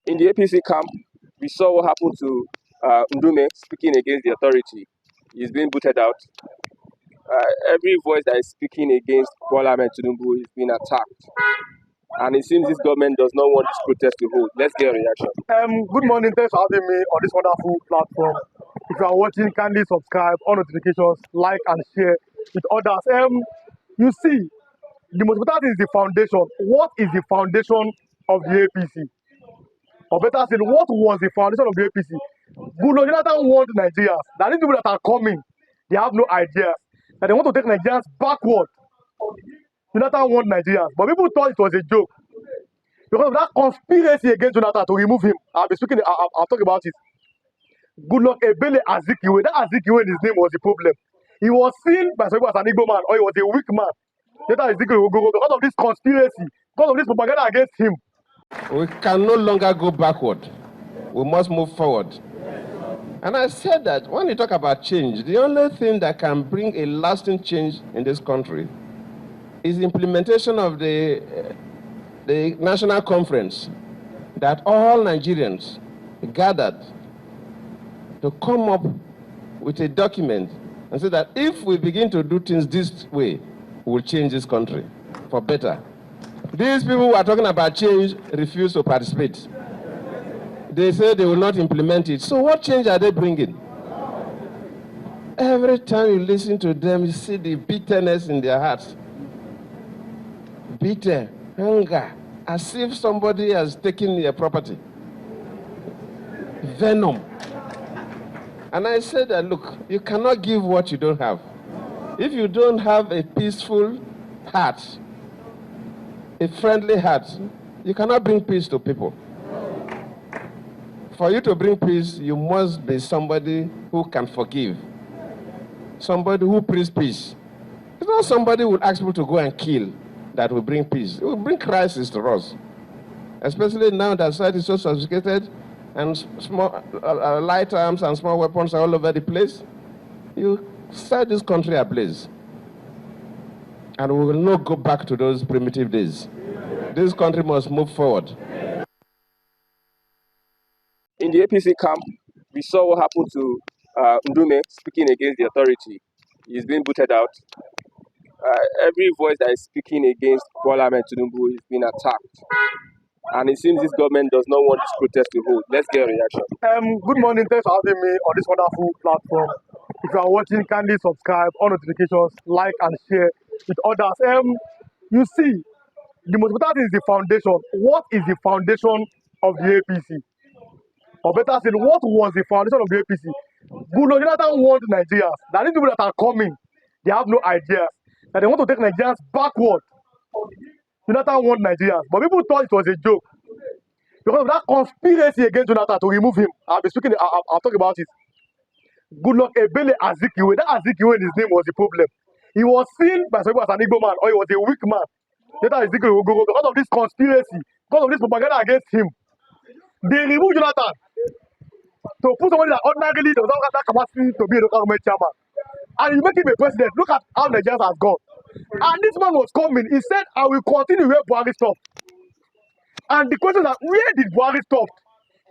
In the APC camp, we saw what happened to Ndume speaking against the authority. He's been booted out. Every voice that is speaking against Bola Ahmed Tinubu is being attacked. And it seems this government does not want this protest to hold. Let's get a reaction. Good morning. Thanks for having me on this wonderful platform. If you are watching, kindly subscribe, on notifications, like and share with others. You see, the most important thing is the foundation. What is the foundation of the APC? Or better still, what was the foundation of the APC? Goodluck Jonathan warned Nigerians that these people that are coming, they have no ideas. That they want to take Nigerians backward. Jonathan warned Nigerians, but people thought it was a joke. Because of that conspiracy against Jonathan to remove him. I'll talk about it. Goodluck Ebele Azikiwe. That Azikiwe in his name was the problem. He was seen by some people as an Igbo man, or he was a weak man. That Azikiwe will go because of this conspiracy, because of this propaganda against him. We can no longer go backward. We must move forward. And I said that when you talk about change, the only thing that can bring a lasting change in this country is the implementation of the national conference that all Nigerians gathered to come up with a document and say that if we begin to do things this way, we will change this country for better. These people who are talking about change refuse to participate. They say they will not implement it. So what change are they bringing? Every time you listen to them, you see the bitterness in their hearts. Bitter, anger, as if somebody has taken their property. Venom. And I said that, look, you cannot give what you don't have. If you don't have a peaceful heart, a friendly heart, you cannot bring peace to people. For you to bring peace, you must be somebody who can forgive. Somebody who brings peace. It's not somebody who will ask people to go and kill that will bring peace. It will bring crisis to us. Especially now that society is so sophisticated and small, light arms and small weapons are all over the place. You set this country ablaze. And we will not go back to those primitive days. This country must move forward. In the APC camp, we saw what happened to Ndume speaking against the authority. He's been booted out. Every voice that is speaking against Bola Ahmed Tinubu is being attacked. And it seems this government does not want this protest to hold. Let's get a reaction. Good morning. Thanks for having me on this wonderful platform. If you are watching, kindly subscribe, on notifications, like and share with others. You see, the most important thing is the foundation. What is the foundation of the APC? Or better still, what was the foundation of the APC? Goodluck Jonathan warned Nigerians that these people that are coming, they have no ideas. That they want to take Nigerians backward. Jonathan warned Nigerians, but people thought it was a joke. Because of that conspiracy against Jonathan to remove him. I'll talk about it. Goodluck Ebele Azikiwe. That Azikiwe in his name was the problem. He was seen by some people as an Igbo man, or he was a weak man. That Azikiwe will go because of this conspiracy, because of this propaganda against him. They removed Jonathan to put somebody that ordinarily does not have that capacity to be a local government chairman. And you make him a president. Look at how Nigerians has gone. And this man was coming. He said, I will continue where Buhari stopped. And the question is that where did Buhari stop?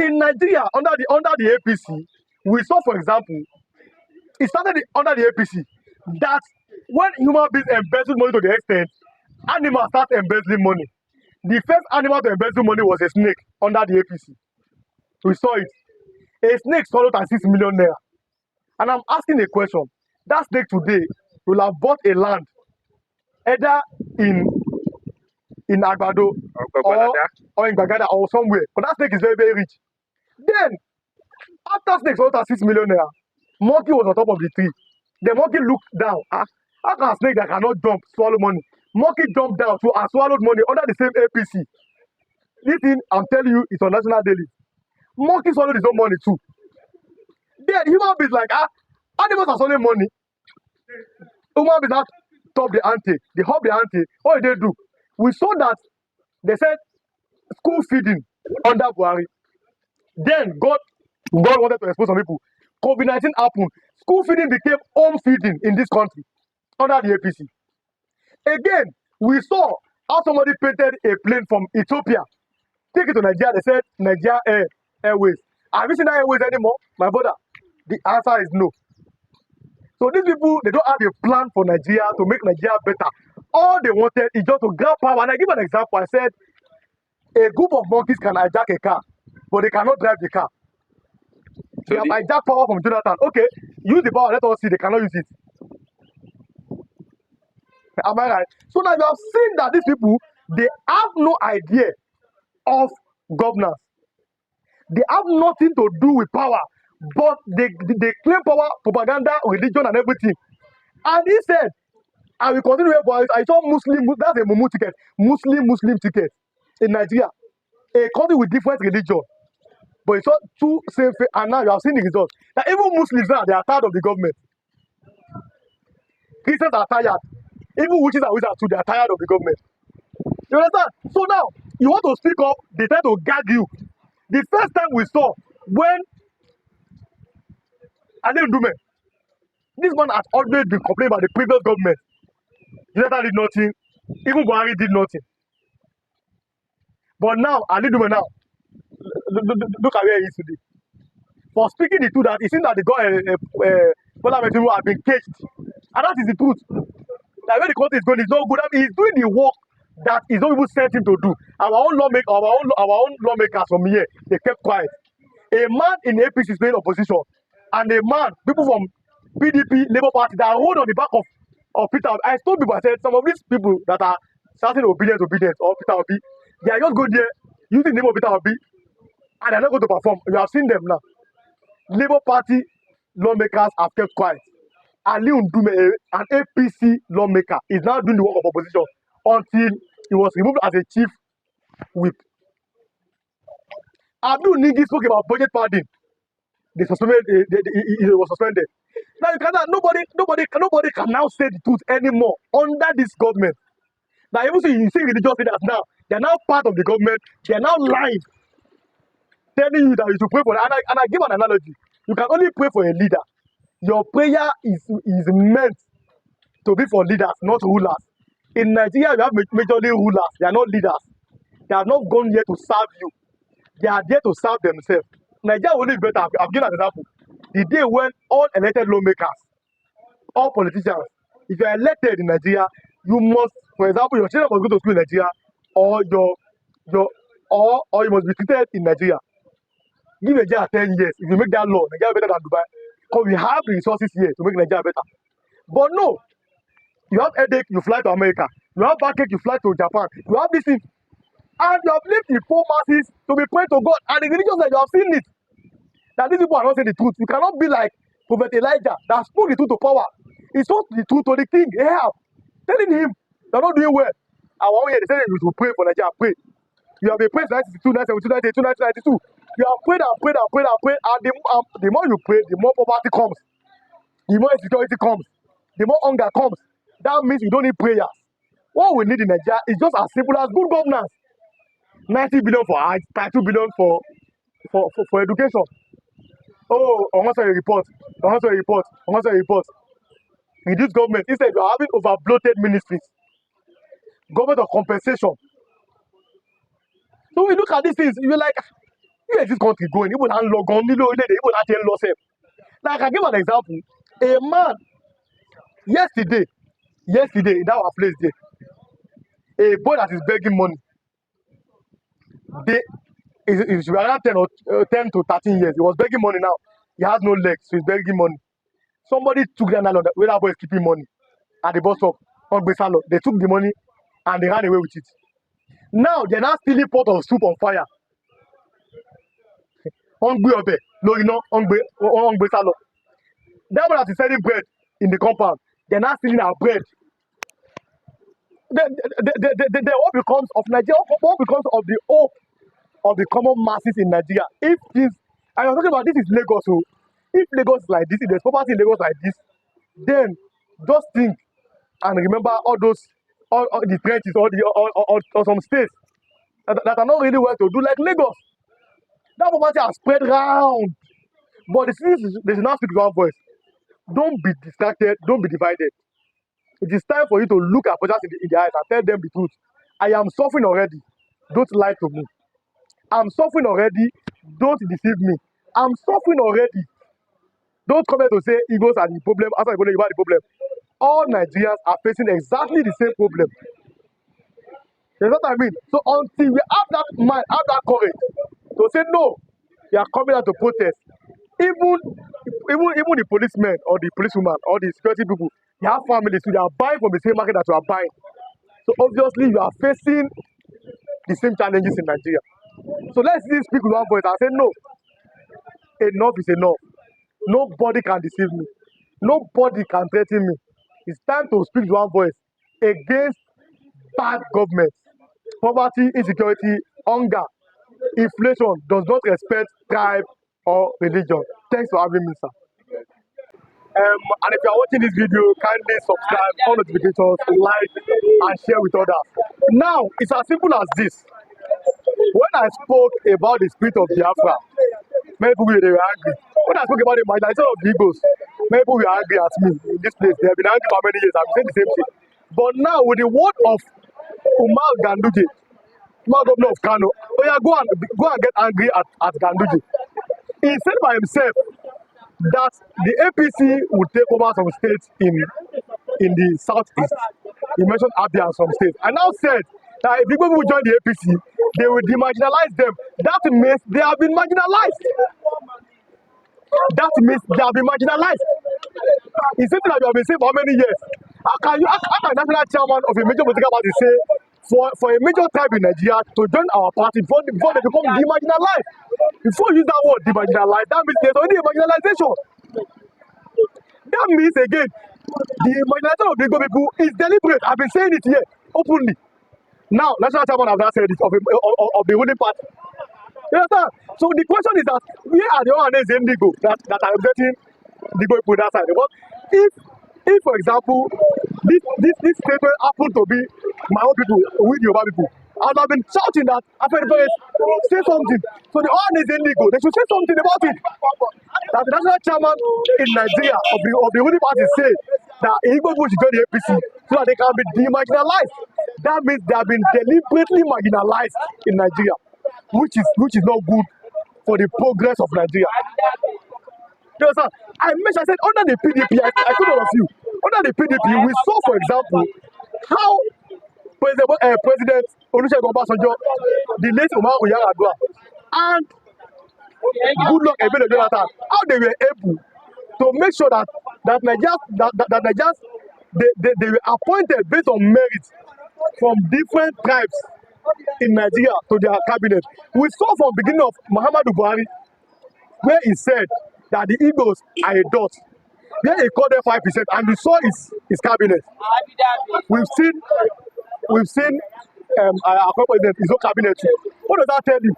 In Nigeria, under the APC, we saw, for example, it started under the APC that when human beings embezzle money to the extent, animals start embezzling money. The first animal to embezzle money was a snake under the APC. We saw it. A snake swallowed 6 million naira. And I'm asking a question. That snake today will have bought a land either in Agbado or in Bagada or somewhere. But that snake is very, very rich. Then, after snake swallowed 6 million naira, monkey was on top of the tree. The monkey looked down. How can a snake that cannot jump swallow money? Monkey jumped down too and swallowed money under the same APC. This thing, I'm telling you, it's on national daily. Monkey swallowed his own money too. Then human beings like animals are swallowing money. Human beings now top the ante, they hop the ante. What did they do? We saw that they said school feeding under Buhari. Then God wanted to expose some people. COVID-19 happened. School feeding became home feeding in this country under the APC. Again, we saw how somebody painted a plane from Ethiopia take it to Nigeria. They said Nigeria Airways. Have you seen that Airways anymore, my brother? The answer is no. So these people, they don't have a plan for Nigeria to make Nigeria better. All they wanted is just to grab power. And I give an example. I said a group of monkeys can hijack a car, but they cannot drive the car. They So have the, hijacked power from Jonathan. Okay, use the power. Let us see. They cannot use it. Am I right? So now you have seen that these people, they have no idea of governance. They have nothing to do with power, but they claim power, propaganda, religion, and everything. And he said, I will continue here, boys. I saw Muslim, that's a Mumu ticket, Muslim ticket in Nigeria. A country with different religion. But it's not two same faith, and now you have seen the results. That even Muslims now, they are tired of the government. Christians are tired. Even witches and wizards too, they are tired of the government. You understand? So now, you want to speak up, they try to gag you. The first time we saw when Alain Dume, this man has always been complaining about the previous government. Jonathan did nothing. Even Buhari did nothing. But now, Alain Dume now, look at where he is today. For speaking the truth, that it seems that the parliament people have been caged. And that is the truth. Like where the country is going is not good. I mean, he's doing the work that his own people sent him to do. Our own lawmakers from here, they kept quiet. A man in the APC is doing opposition, and a man, people from PDP, Labour Party, that hold on the back of Peter Obi. I told people, I said, some of these people that are shouting obedience, or Peter Obi, they are just going there using the name of Peter Obi, and they're not going to perform. You have seen them now. Labour Party lawmakers have kept quiet. Ali Ndume, an APC lawmaker, is now doing the work of opposition until he was removed as a chief whip. Abdul Nigi spoke about budget padding. They suspended. He was suspended. Now you cannot. Nobody can now say the truth anymore under this government. Now even you see religious leaders now, they are now part of the government. They are now lying, telling you that you should pray for. And I give an analogy. You can only pray for a leader. Your prayer is meant to be for leaders, not rulers. In Nigeria, you have majorly rulers. They are not leaders. They have not gone here to serve you. They are there to serve themselves. Nigeria will live better. I'll give an example. The day when all elected lawmakers, all politicians, if you are elected in Nigeria, you must, for example, your children must go to school in Nigeria, or or you must be treated in Nigeria. Give Nigeria 10 years. If you make that law, Nigeria better than Dubai. Because we have the resources here to make Nigeria better. But no, you have headache, you fly to America. You have backache, you fly to Japan. You have this thing. And you have left the poor masses to be praying to God. And the religions that you have seen it. That these people are not saying the truth. You cannot be like Prophet Elijah that spoke the truth to power. He spoke the truth to the king, Ahab, telling him they're not doing well. And 1 year they said you should pray for Nigeria. Pray. You have been praying 1962, 1972, 1982, 1992. You have prayed and prayed and prayed and prayed. And the more you pray, the more poverty comes. The more insecurity comes. The more hunger comes. That means you don't need prayers. What we need in Nigeria is just as simple as good governance. 90 billion for art, 32 billion for education. Oh, I want to report. In this government, instead you are having over bloated ministries. Government of compensation. So we look at these things, you're like, where is this country going? Even hand log on, even loss. Like I give an example. A man yesterday, in our place there, a boy that is begging money. Is around 10 to 13 years. He was begging money now. He has no legs, so he's begging money. Somebody took the land where that boy is keeping money at the bus stop on Besalo. They took the money and they ran away with it. Now they're now stealing pot of soup on fire. On Besalo. That one that is selling bread in the compound. They're not stealing our bread. Then what becomes of Nigeria? What becomes of the hope of the common masses in Nigeria? If this, I was talking about this is Lagos. So if Lagos is like this, if there's poverty in Lagos like this, then just think and remember all the trenches, or some states that are not really well to do, like Lagos. That poverty has spread round. But the citizens, they should not speak with one voice. Don't be distracted, don't be divided. It is time for you to look at others in the eyes and tell them the truth. I am suffering already. Don't lie to me. I'm suffering already. Don't deceive me. I'm suffering already. Don't come here to say Igbos are the problem, after Igbo are the problem. All Nigerians are facing exactly the same problem. You know what I mean? So until we have that mind, have that courage to say no, we are coming out to protest. Even the policemen or the policewoman or the security people, they have families, so they are buying from the same market that you are buying. So obviously you are facing the same challenges in Nigeria. So let's speak with one voice and say no, enough is enough. Nobody can deceive me. Nobody can threaten me. It's time to speak with one voice against bad government. Poverty, insecurity, hunger, inflation does not respect tribe or religion. Thanks for having me, sir. And if you are watching this video, kindly subscribe, on notifications, like, and share with others. Now, it's as simple as this. When I spoke about the spirit of Biafra, many people they were angry. When I spoke about the marginalization of the Igbos, many people were angry at me in this place. They have been angry for many years. I'm saying the same thing. But now, with the word of Umar Ganduje, Umar governor of Kano, oh yeah, go and get angry at Ganduje. He said by himself that the APC would take over some states in the southeast. He mentioned Abia and some states. I now said that if people who join the APC, they will demarginalize them. That means they have been marginalized. That means they have been marginalized. It's something that you have been saying for how many years? How can a national chairman of a major political party say for a major tribe in Nigeria to join our party before they become demarginalized? Before you use that word demarginalized, that means there's already a marginalization. That means again, the marginalization of the Igbo people is deliberate. I've been saying it here openly. Now, national chairman have not said it of the ruling party. You understand? So the question is that where are the ones in Indigo that are representing the Igbo people that side? But if for example, this statement happen to be my own people with Yoruba people, I would have been shouting that after the first say something. So the ones in Indigo, they should say something about it. That the national chairman in Nigeria of the ruling party say that Igbo people should join the APC so that they can be demarginalized. That means they have been deliberately marginalized in Nigeria, which is not good for the progress of Nigeria. You understand? I said under the PDP, I told all of you, under the PDP, we saw, for example, how President Olusegun Obasanjo, the late Umar Yar'Adua, and Goodluck Ebele Jonathan, how they were able to make sure that Nigerians they were appointed based on merit from different tribes in Nigeria to their cabinet. We saw from the beginning of Muhammadu Buhari, where he said that the Igbos are a dot. Then he called them 5%, and we saw his cabinet. We've seen our president, his own cabinet too. What does that tell you?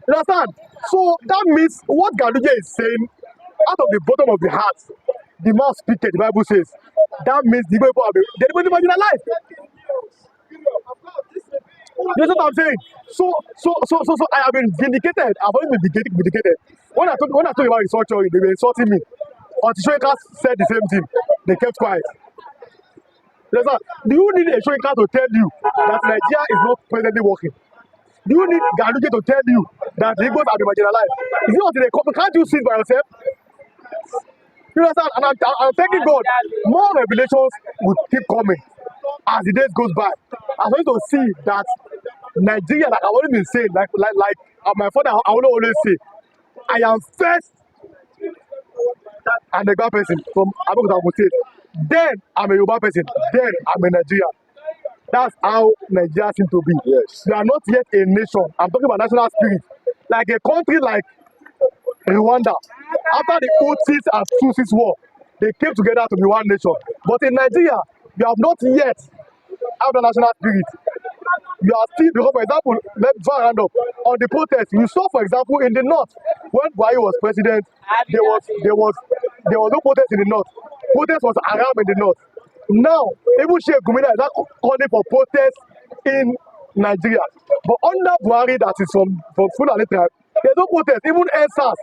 You understand? So that means what Ganduje is saying, out of the bottom of the heart, the mouth speaketh, the Bible says. That means the people are deliberately marginalized. You know what I'm saying? So I have been vindicated. I've always been vindicated. When I talk about restructuring, they were insulting me. Until Shoyinka said the same thing, they kept quiet. You know, do you need a Shoyinka to tell you that Nigeria is not presently working? Do you need Ganduje to tell you that the Igbos have been marginalized? Is it not in a couple? Can't you see it by yourself? You understand? And I'm thanking God. More revelations will keep coming as the days goes by. I'm going to see that Nigeria, like I've always been saying, like my father, I will always say, I am first and a Yoruba person from Abuja State. Then I'm a Yoruba person. Then I'm a Nigerian. That's how Nigeria seems to be. Yes. We are not yet a nation. I'm talking about national spirit. Like a country like Rwanda, after the Hutus and Tutsis war, they came together to be one nation. But in Nigeria, we have not yet have the national spirit. We are still, because for example, let's round up on the protest. We saw, for example, in the north, when Buhari was president, there was no protest in the north. Protest was around in the north. Now, even Sheikh Gumina is not calling for protest in Nigeria. But under Buhari, that is from Fulani tribe, there's no protest. Even NSAS,